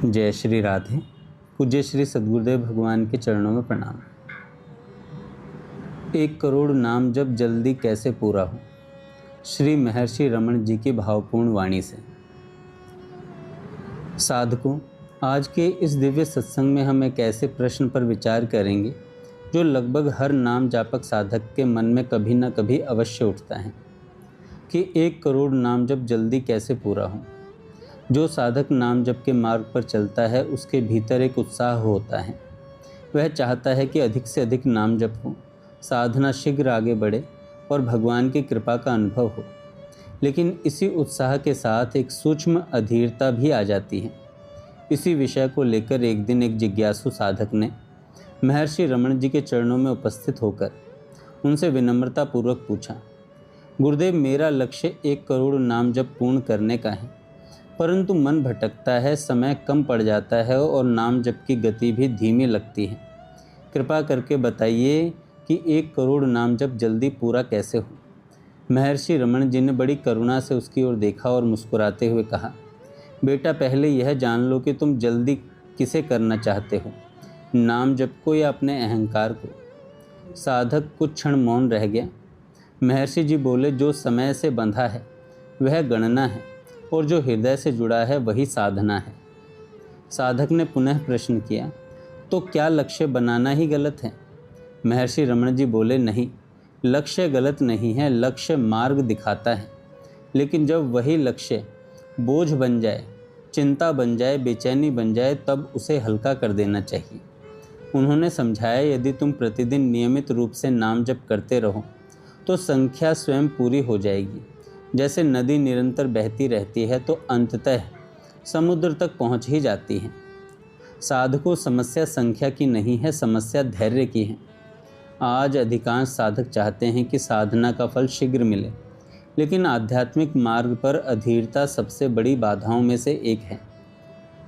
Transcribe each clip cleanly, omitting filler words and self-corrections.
जय श्री राधे। पूज्य श्री सद्गुरुदेव भगवान के चरणों में प्रणाम। 1 करोड़ नाम जब जल्दी कैसे पूरा हो, श्री महर्षि रमण जी की भावपूर्ण वाणी से। साधकों, आज के इस दिव्य सत्संग में हम एक ऐसे प्रश्न पर विचार करेंगे जो लगभग हर नाम जापक साधक के मन में कभी न कभी अवश्य उठता है कि 1 करोड़ नाम जप जल्दी कैसे पूरा हो। जो साधक नाम जप के मार्ग पर चलता है उसके भीतर एक उत्साह होता है। वह चाहता है कि अधिक से अधिक नाम जप हो, साधना शीघ्र आगे बढ़े और भगवान की कृपा का अनुभव हो। लेकिन इसी उत्साह के साथ एक सूक्ष्म अधीरता भी आ जाती है। इसी विषय को लेकर एक दिन एक जिज्ञासु साधक ने महर्षि रमण जी के चरणों में उपस्थित होकर उनसे विनम्रतापूर्वक पूछा, गुरुदेव, मेरा लक्ष्य 1 करोड़ नाम जप पूर्ण करने का है, परंतु मन भटकता है, समय कम पड़ जाता है और नाम जप की गति भी धीमी लगती है। कृपा करके बताइए कि 1 करोड़ नाम जप जल्दी पूरा कैसे हो। महर्षि रमण जी ने बड़ी करुणा से उसकी ओर देखा और मुस्कुराते हुए कहा, बेटा, पहले यह जान लो कि तुम जल्दी किसे करना चाहते हो, नाम जप को या अपने अहंकार को। साधक कुछ क्षण मौन रह गया। महर्षि जी बोले, जो समय से बंधा है वह गणना है और जो हृदय से जुड़ा है वही साधना है। साधक ने पुनः प्रश्न किया, तो क्या लक्ष्य बनाना ही गलत है? महर्षि रमण जी बोले, नहीं, लक्ष्य गलत नहीं है, लक्ष्य मार्ग दिखाता है। लेकिन जब वही लक्ष्य बोझ बन जाए, चिंता बन जाए, बेचैनी बन जाए, तब उसे हल्का कर देना चाहिए। उन्होंने समझाया, यदि तुम प्रतिदिन नियमित रूप से नाम जप करते रहो तो संख्या स्वयं पूरी हो जाएगी। जैसे नदी निरंतर बहती रहती है तो अंततः समुद्र तक पहुंच ही जाती है। साधकों, समस्या संख्या की नहीं है, समस्या धैर्य की है। आज अधिकांश साधक चाहते हैं कि साधना का फल शीघ्र मिले, लेकिन आध्यात्मिक मार्ग पर अधीरता सबसे बड़ी बाधाओं में से एक है।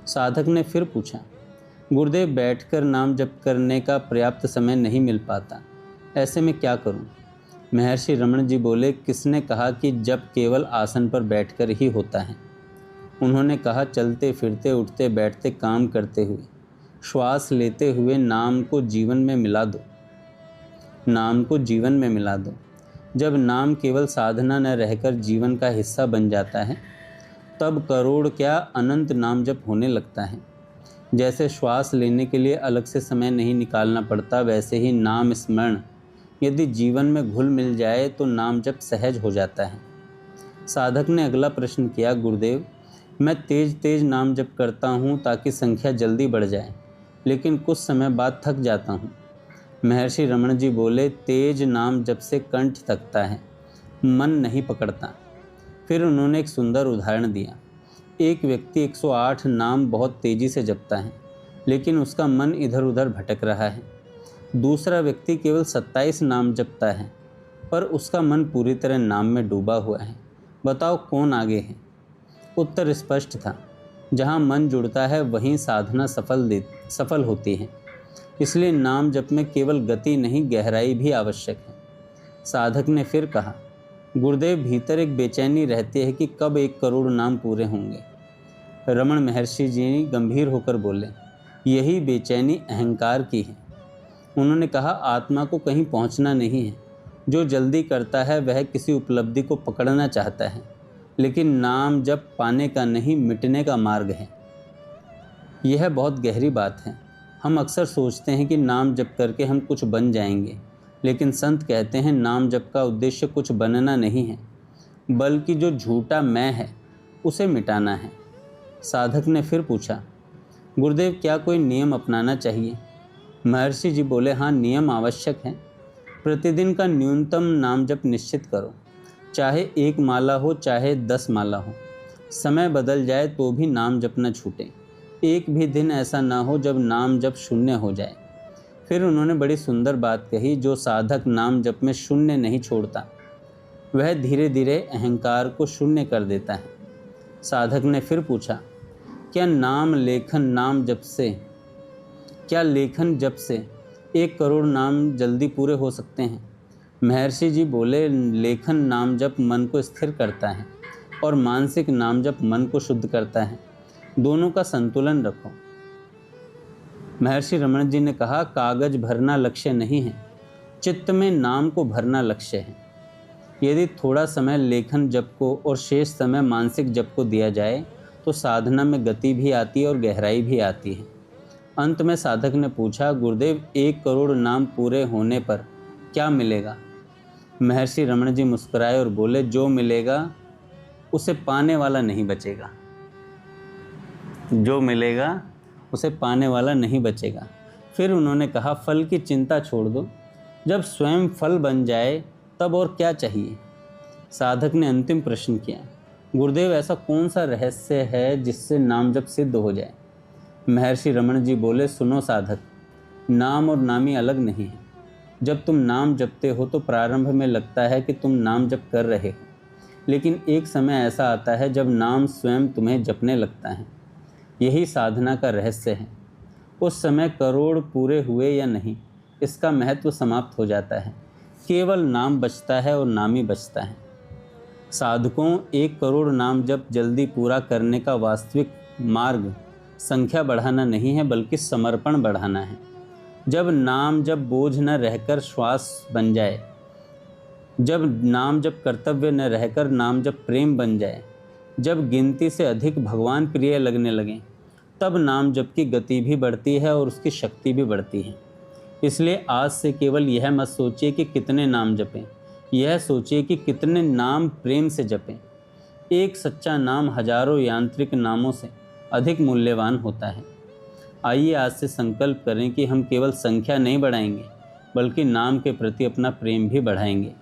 साधक ने फिर पूछा, गुरुदेव, बैठकर नाम जप करने का पर्याप्त समय नहीं मिल पाता, ऐसे में क्या करूं? महर्षि रमण जी बोले, किसने कहा कि जप केवल आसन पर बैठकर ही होता है? उन्होंने कहा, चलते फिरते, उठते बैठते, काम करते हुए, श्वास लेते हुए नाम को जीवन में मिला दो। नाम को जीवन में मिला दो। जब नाम केवल साधना न रहकर जीवन का हिस्सा बन जाता है, तब करोड़ क्या अनंत नाम जप होने लगता है। जैसे श्वास लेने के लिए अलग से समय नहीं निकालना पड़ता, वैसे ही नाम स्मरण यदि जीवन में घुल मिल जाए तो नाम जप सहज हो जाता है। साधक ने अगला प्रश्न किया, गुरुदेव, मैं तेज तेज नाम जप करता हूँ ताकि संख्या जल्दी बढ़ जाए, लेकिन कुछ समय बाद थक जाता हूँ। महर्षि रमण जी बोले, तेज नाम जप से कंठ थकता है, मन नहीं पकड़ता। फिर उन्होंने एक सुंदर उदाहरण दिया। एक व्यक्ति 108 नाम बहुत तेजी से जपता है, लेकिन उसका मन इधर उधर भटक रहा है। दूसरा व्यक्ति केवल 27 नाम जपता है, पर उसका मन पूरी तरह नाम में डूबा हुआ है। बताओ कौन आगे है? उत्तर स्पष्ट था, जहाँ मन जुड़ता है वहीं साधना सफल होती है। इसलिए नाम जप में केवल गति नहीं, गहराई भी आवश्यक है। साधक ने फिर कहा, गुरुदेव, भीतर एक बेचैनी रहती है कि कब 1 करोड़ नाम पूरे होंगे। रमण महर्षि जी गंभीर होकर बोले, यही बेचैनी अहंकार की है। उन्होंने कहा, आत्मा को कहीं पहुंचना नहीं है। जो जल्दी करता है वह किसी उपलब्धि को पकड़ना चाहता है, लेकिन नाम जप पाने का नहीं, मिटने का मार्ग है। यह बहुत गहरी बात है। हम अक्सर सोचते हैं कि नाम जप करके हम कुछ बन जाएंगे, लेकिन संत कहते हैं नाम जप का उद्देश्य कुछ बनना नहीं है, बल्कि जो झूठा मैं है उसे मिटाना है। साधक ने फिर पूछा, गुरुदेव, क्या कोई नियम अपनाना चाहिए? महर्षि जी बोले, हाँ, नियम आवश्यक है। प्रतिदिन का न्यूनतम नाम जप निश्चित करो, चाहे 1 माला हो, चाहे 10 माला हो। समय बदल जाए तो भी नाम जप न छूटे। एक भी दिन ऐसा ना हो जब नाम जप शून्य हो जाए। फिर उन्होंने बड़ी सुंदर बात कही, जो साधक नाम जप में शून्य नहीं छोड़ता, वह धीरे धीरे अहंकार को शून्य कर देता है। साधक ने फिर पूछा, क्या लेखन जप से 1 करोड़ नाम जल्दी पूरे हो सकते हैं? महर्षि जी बोले, लेखन नाम जप मन को स्थिर करता है और मानसिक नाम जप मन को शुद्ध करता है। दोनों का संतुलन रखो। महर्षि रमण जी ने कहा, कागज भरना लक्ष्य नहीं है, चित्त में नाम को भरना लक्ष्य है। यदि थोड़ा समय लेखन जप को और शेष समय मानसिक जप को दिया जाए तो साधना में गति भी आती है और गहराई भी आती है। अंत में साधक ने पूछा, गुरुदेव 1 करोड़ नाम पूरे होने पर क्या मिलेगा? महर्षि रमण जी मुस्कुराए और बोले, जो मिलेगा उसे पाने वाला नहीं बचेगा। जो मिलेगा उसे पाने वाला नहीं बचेगा। फिर उन्होंने कहा, फल की चिंता छोड़ दो, जब स्वयं फल बन जाए तब और क्या चाहिए? साधक ने अंतिम प्रश्न किया, गुरुदेव ऐसा कौन सा रहस्य है जिससे नाम जप सिद्ध हो जाए? महर्षि रमण जी बोले, सुनो साधक, नाम और नामी अलग नहीं है। जब तुम नाम जपते हो तो प्रारंभ में लगता है कि तुम नाम जप कर रहे हो, लेकिन एक समय ऐसा आता है जब नाम स्वयं तुम्हें जपने लगता है। यही साधना का रहस्य है। उस समय करोड़ पूरे हुए या नहीं, इसका महत्व समाप्त हो जाता है। केवल नाम बचता है और नाम ही बचता है। साधकों, 1 करोड़ नाम जप जल्दी पूरा करने का वास्तविक मार्ग संख्या बढ़ाना नहीं है, बल्कि समर्पण बढ़ाना है। जब नाम जब बोझ न रहकर श्वास बन जाए, जब नाम जब कर्तव्य न रहकर नाम जब प्रेम बन जाए, जब गिनती से अधिक भगवान प्रिय लगने लगें, तब नाम जप की गति भी बढ़ती है और उसकी शक्ति भी बढ़ती है। इसलिए आज से केवल यह मत सोचिए कि कितने नाम जपें, यह सोचिए कि कितने नाम प्रेम से जपें। एक सच्चा नाम हजारों यांत्रिक नामों से अधिक मूल्यवान होता है। आइए आज से संकल्प करें कि हम केवल संख्या नहीं बढ़ाएंगे, बल्कि नाम के प्रति अपना प्रेम भी बढ़ाएंगे।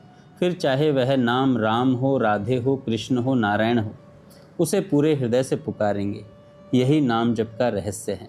फिर चाहे वह नाम राम हो, राधे हो, कृष्ण हो, नारायण हो, उसे पूरे हृदय से पुकारेंगे। यही नाम जप का रहस्य है।